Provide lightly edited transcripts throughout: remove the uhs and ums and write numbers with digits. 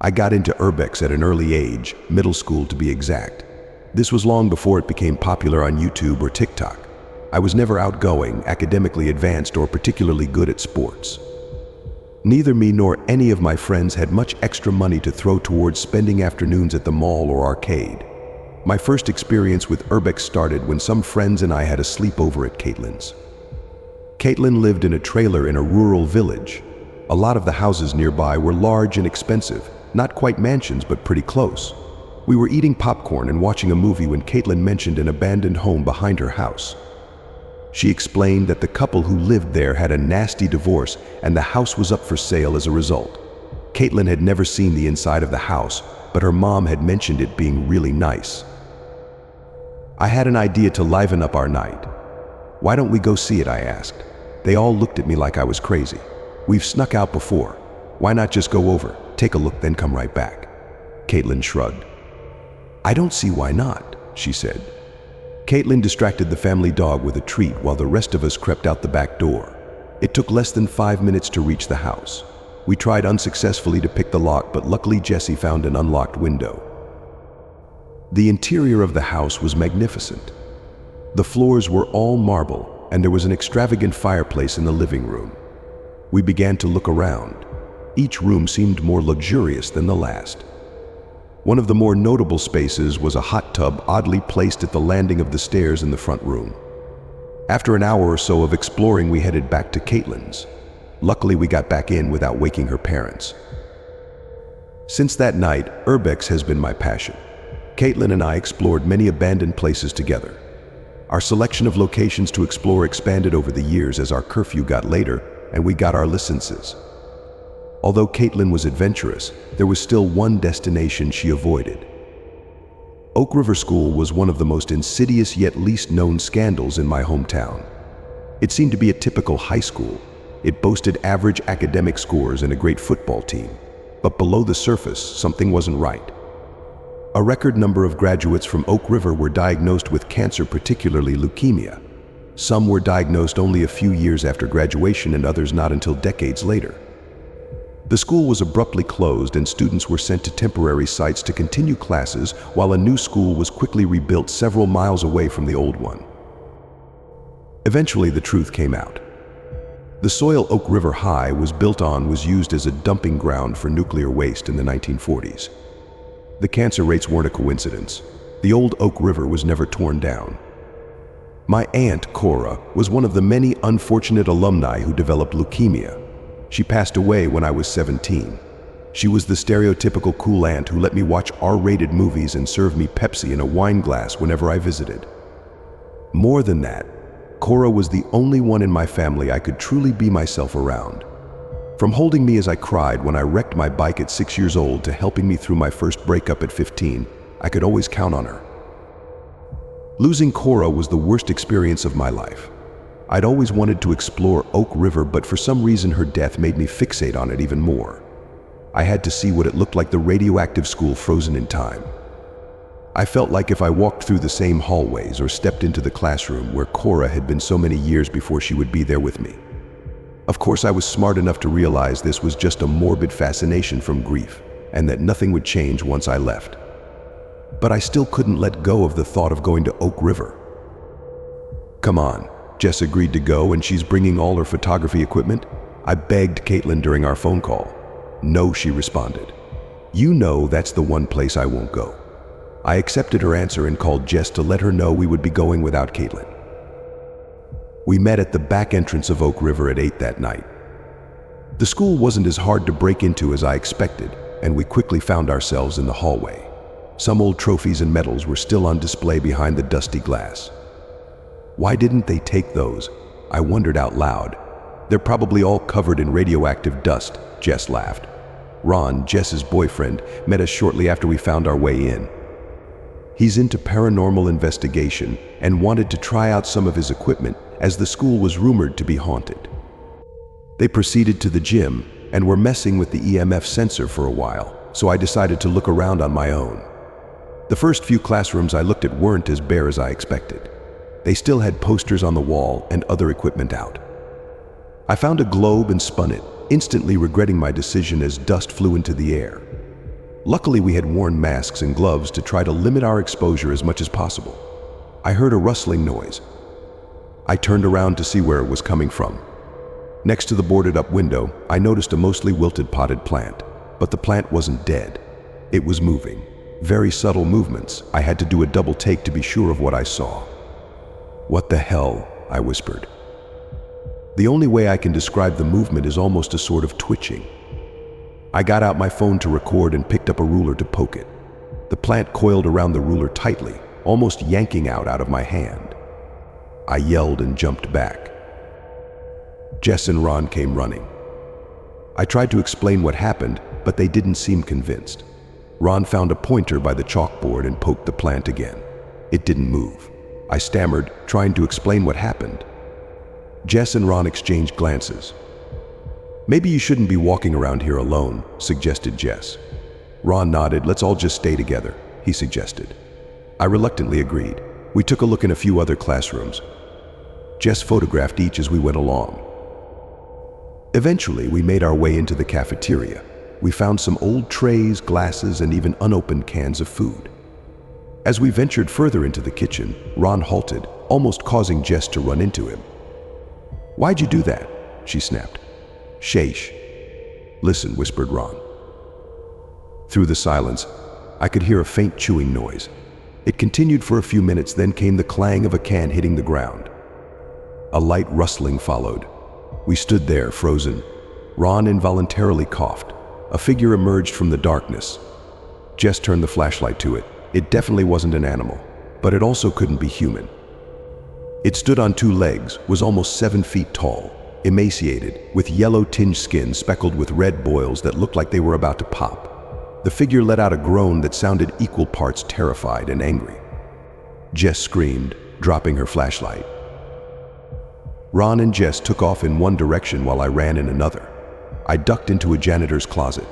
I got into urbex at an early age, middle school to be exact. This was long before it became popular on YouTube or TikTok. I was never outgoing, academically advanced, or particularly good at sports. Neither me nor any of my friends had much extra money to throw towards spending afternoons at the mall or arcade. My first experience with urbex started when some friends and I had a sleepover at Caitlin's. Caitlin lived in a trailer in a rural village. A lot of the houses nearby were large and expensive, not quite mansions but pretty close. We were eating popcorn and watching a movie when Caitlin mentioned an abandoned home behind her house. She explained that the couple who lived there had a nasty divorce and the house was up for sale as a result. Caitlin had never seen the inside of the house, but her mom had mentioned it being really nice. I had an idea to liven up our night. "Why don't we go see it?" I asked. They all looked at me like I was crazy. "We've snuck out before. Why not just go over, take a look, then come right back?" Caitlin shrugged. "I don't see why not," she said. Caitlin distracted the family dog with a treat while the rest of us crept out the back door. It took less than 5 minutes to reach the house. We tried unsuccessfully to pick the lock, but luckily Jessie found an unlocked window. The interior of the house was magnificent. The floors were all marble, and there was an extravagant fireplace in the living room. We began to look around. Each room seemed more luxurious than the last. One of the more notable spaces was a hot tub oddly placed at the landing of the stairs in the front room. After an hour or so of exploring, we headed back to Caitlin's. Luckily, we got back in without waking her parents. Since that night, urbex has been my passion. Caitlin and I explored many abandoned places together. Our selection of locations to explore expanded over the years as our curfew got later and we got our licenses. Although Caitlin was adventurous, there was still one destination she avoided. Oak River School was one of the most insidious yet least known scandals in my hometown. It seemed to be a typical high school. It boasted average academic scores and a great football team. But below the surface, something wasn't right. A record number of graduates from Oak River were diagnosed with cancer, particularly leukemia. Some were diagnosed only a few years after graduation and others not until decades later. The school was abruptly closed and students were sent to temporary sites to continue classes while a new school was quickly rebuilt several miles away from the old one. Eventually, the truth came out. The soil Oak River High was built on was used as a dumping ground for nuclear waste in the 1940s. The cancer rates weren't a coincidence. The old Oak River was never torn down. My aunt, Cora, was one of the many unfortunate alumni who developed leukemia. She passed away when I was 17. She was the stereotypical cool aunt who let me watch R-rated movies and serve me Pepsi in a wine glass whenever I visited. More than that, Cora was the only one in my family I could truly be myself around. From holding me as I cried when I wrecked my bike at 6 years old to helping me through my first breakup at 15, I could always count on her. Losing Cora was the worst experience of my life. I'd always wanted to explore Oak River, but for some reason her death made me fixate on it even more. I had to see what it looked like, the radioactive school frozen in time. I felt like if I walked through the same hallways or stepped into the classroom where Cora had been so many years before, she would be there with me. Of course, I was smart enough to realize this was just a morbid fascination from grief, and that nothing would change once I left. But I still couldn't let go of the thought of going to Oak River. "Come on." Jess agreed to go, and she's bringing all her photography equipment? I begged Caitlin during our phone call. "No," she responded. "You know that's the one place I won't go." I accepted her answer and called Jess to let her know we would be going without Caitlin. We met at the back entrance of Oak River at 8 that night. The school wasn't as hard to break into as I expected, and we quickly found ourselves in the hallway. Some old trophies and medals were still on display behind the dusty glass. Why didn't they take those? I wondered out loud. "They're probably all covered in radioactive dust," Jess laughed. Ron, Jess's boyfriend, met us shortly after we found our way in. He's into paranormal investigation and wanted to try out some of his equipment as the school was rumored to be haunted. They proceeded to the gym and were messing with the EMF sensor for a while, so I decided to look around on my own. The first few classrooms I looked at weren't as bare as I expected. They still had posters on the wall and other equipment out. I found a globe and spun it, instantly regretting my decision as dust flew into the air. Luckily, we had worn masks and gloves to try to limit our exposure as much as possible. I heard a rustling noise. I turned around to see where it was coming from. Next to the boarded-up window, I noticed a mostly wilted potted plant, but the plant wasn't dead. It was moving. Very subtle movements. I had to do a double take to be sure of what I saw. "What the hell?" I whispered. The only way I can describe the movement is almost a sort of twitching. I got out my phone to record and picked up a ruler to poke it. The plant coiled around the ruler tightly, almost yanking out of my hand. I yelled and jumped back. Jess and Ron came running. I tried to explain what happened, but they didn't seem convinced. Ron found a pointer by the chalkboard and poked the plant again. It didn't move. I stammered, trying to explain what happened. Jess and Ron exchanged glances. "Maybe you shouldn't be walking around here alone," suggested Jess. Ron nodded. "Let's all just stay together," he suggested. I reluctantly agreed. We took a look in a few other classrooms. Jess photographed each as we went along. Eventually, we made our way into the cafeteria. We found some old trays, glasses, and even unopened cans of food. As we ventured further into the kitchen, Ron halted, almost causing Jess to run into him. "Why'd you do that?" she snapped. "Shh. Listen," whispered Ron. Through the silence, I could hear a faint chewing noise. It continued for a few minutes, then came the clang of a can hitting the ground. A light rustling followed. We stood there, frozen. Ron involuntarily coughed. A figure emerged from the darkness. Jess turned the flashlight to it. It definitely wasn't an animal, but it also couldn't be human. It stood on two legs, was almost 7 feet tall, emaciated, with yellow-tinged skin speckled with red boils that looked like they were about to pop. The figure let out a groan that sounded equal parts terrified and angry. Jess screamed, dropping her flashlight. Ron and Jess took off in one direction while I ran in another. I ducked into a janitor's closet.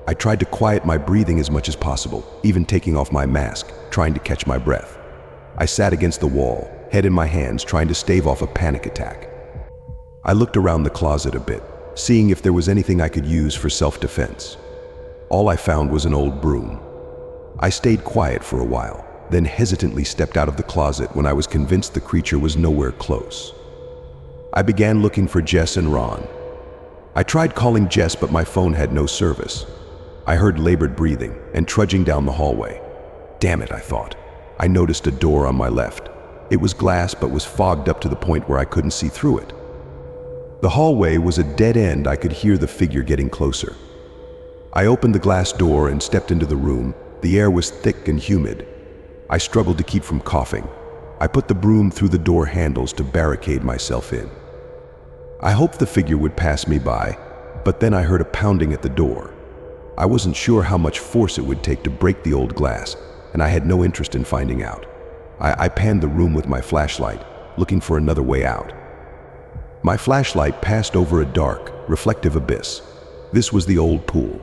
I tried to quiet my breathing as much as possible, even taking off my mask, trying to catch my breath. I sat against the wall, head in my hands, trying to stave off a panic attack. I looked around the closet a bit, seeing if there was anything I could use for self-defense. All I found was an old broom. I stayed quiet for a while, then hesitantly stepped out of the closet when I was convinced the creature was nowhere close. I began looking for Jess and Ron. I tried calling Jess, but my phone had no service. I heard labored breathing and trudging down the hallway. Damn it, I thought. I noticed a door on my left. It was glass but was fogged up to the point where I couldn't see through it. The hallway was a dead end. I could hear the figure getting closer. I opened the glass door and stepped into the room. The air was thick and humid. I struggled to keep from coughing. I put the broom through the door handles to barricade myself in. I hoped the figure would pass me by, but then I heard a pounding at the door. I wasn't sure how much force it would take to break the old glass, and I had no interest in finding out. I panned the room with my flashlight, looking for another way out. My flashlight passed over a dark, reflective abyss. This was the old pool.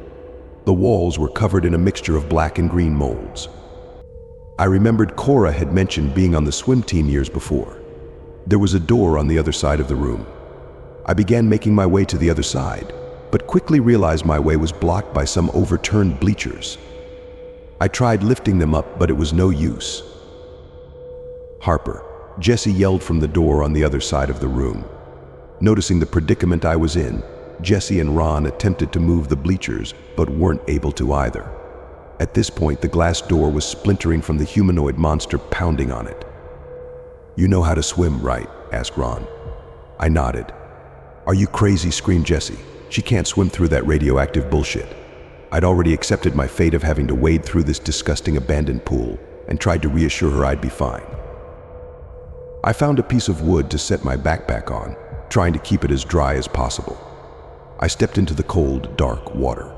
The walls were covered in a mixture of black and green molds. I remembered Cora had mentioned being on the swim team years before. There was a door on the other side of the room. I began making my way to the other side, but quickly realized my way was blocked by some overturned bleachers. I tried lifting them up, but it was no use. "Harper," Jesse yelled from the door on the other side of the room. Noticing the predicament I was in, Jesse and Ron attempted to move the bleachers, but weren't able to either. At this point, the glass door was splintering from the humanoid monster pounding on it. "You know how to swim, right?" asked Ron. I nodded. "Are you crazy?" screamed Jesse. "She can't swim through that radioactive bullshit." I'd already accepted my fate of having to wade through this disgusting abandoned pool and tried to reassure her I'd be fine. I found a piece of wood to set my backpack on, trying to keep it as dry as possible. I stepped into the cold, dark water.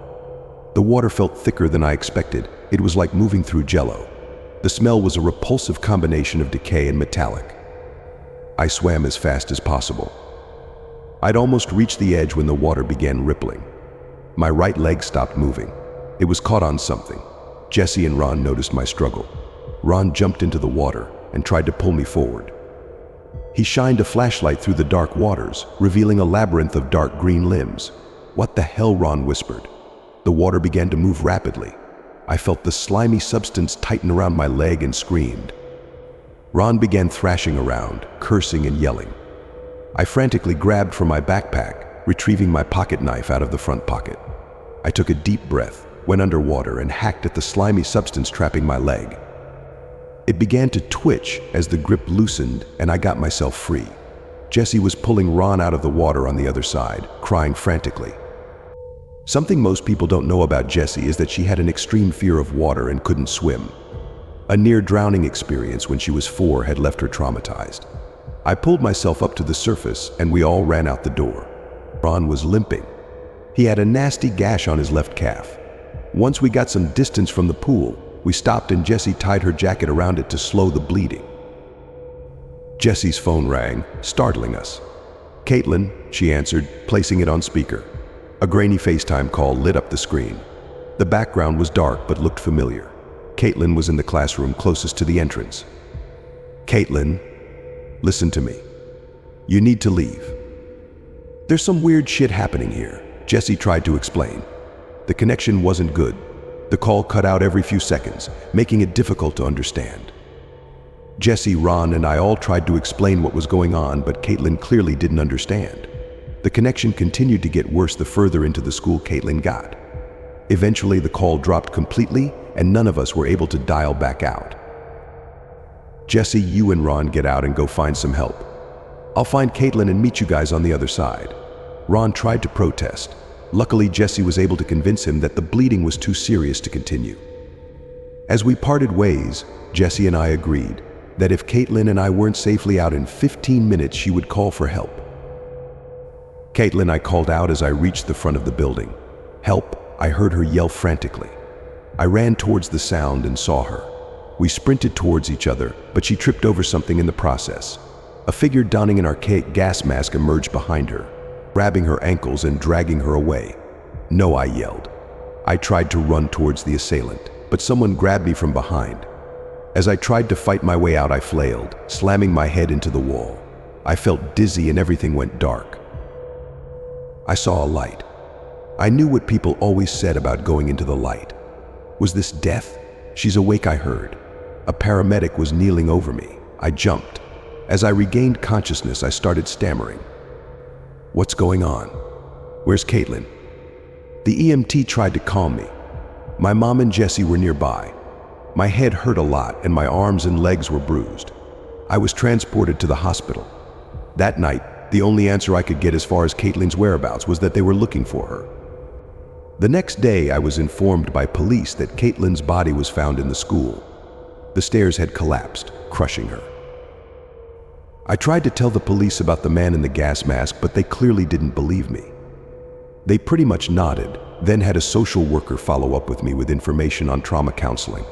The water felt thicker than I expected. It was like moving through jello. The smell was a repulsive combination of decay and metallic. I swam as fast as possible. I'd almost reached the edge when the water began rippling. My right leg stopped moving. It was caught on something. Jesse and Ron noticed my struggle. Ron jumped into the water and tried to pull me forward. He shined a flashlight through the dark waters, revealing a labyrinth of dark green limbs. "What the hell?" Ron whispered. The water began to move rapidly. I felt the slimy substance tighten around my leg and screamed. Ron began thrashing around, cursing and yelling. I frantically grabbed for my backpack, retrieving my pocket knife out of the front pocket. I took a deep breath, went underwater, and hacked at the slimy substance trapping my leg. It began to twitch as the grip loosened and I got myself free. Jessie was pulling Ron out of the water on the other side, crying frantically. Something most people don't know about Jessie is that she had an extreme fear of water and couldn't swim. A near-drowning experience when she was 4 had left her traumatized. I pulled myself up to the surface and we all ran out the door. Ron was limping. He had a nasty gash on his left calf. Once we got some distance from the pool, we stopped and Jessie tied her jacket around it to slow the bleeding. Jessie's phone rang, startling us. "Caitlin," she answered, placing it on speaker. A grainy FaceTime call lit up the screen. The background was dark but looked familiar. Caitlin was in the classroom closest to the entrance. "Caitlin, listen to me. You need to leave. There's some weird shit happening here," Jessie tried to explain. The connection wasn't good. The call cut out every few seconds, making it difficult to understand. Jessie, Ron, and I all tried to explain what was going on, but Caitlin clearly didn't understand. The connection continued to get worse the further into the school Caitlin got. Eventually, the call dropped completely, and none of us were able to dial back out. "Jessie, you and Ron get out and go find some help. I'll find Caitlin and meet you guys on the other side." Ron tried to protest. Luckily, Jessie was able to convince him that the bleeding was too serious to continue. As we parted ways, Jessie and I agreed that if Caitlin and I weren't safely out in 15 minutes, she would call for help. "Caitlin," I called out as I reached the front of the building. "Help," I heard her yell frantically. I ran towards the sound and saw her. We sprinted towards each other, but she tripped over something in the process. A figure donning an archaic gas mask emerged behind her, grabbing her ankles and dragging her away. "No," I yelled. I tried to run towards the assailant, but someone grabbed me from behind. As I tried to fight my way out, I flailed, slamming my head into the wall. I felt dizzy and everything went dark. I saw a light. I knew what people always said about going into the light. Was this death? "She's awake," I heard. A paramedic was kneeling over me. I jumped. As I regained consciousness, I started stammering. "What's going on? Where's Caitlin?" The EMT tried to calm me. My mom and Jessie were nearby. My head hurt a lot and my arms and legs were bruised. I was transported to the hospital. That night, the only answer I could get as far as Caitlin's whereabouts was that they were looking for her. The next day, I was informed by police that Caitlin's body was found in the school. The stairs had collapsed, crushing her. I tried to tell the police about the man in the gas mask, but they clearly didn't believe me. They pretty much nodded, then had a social worker follow up with me with information on trauma counseling.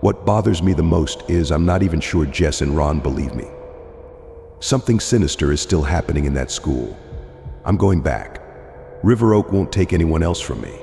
What bothers me the most is I'm not even sure Jess and Ron believe me. Something sinister is still happening in that school. I'm going back. River Oak won't take anyone else from me.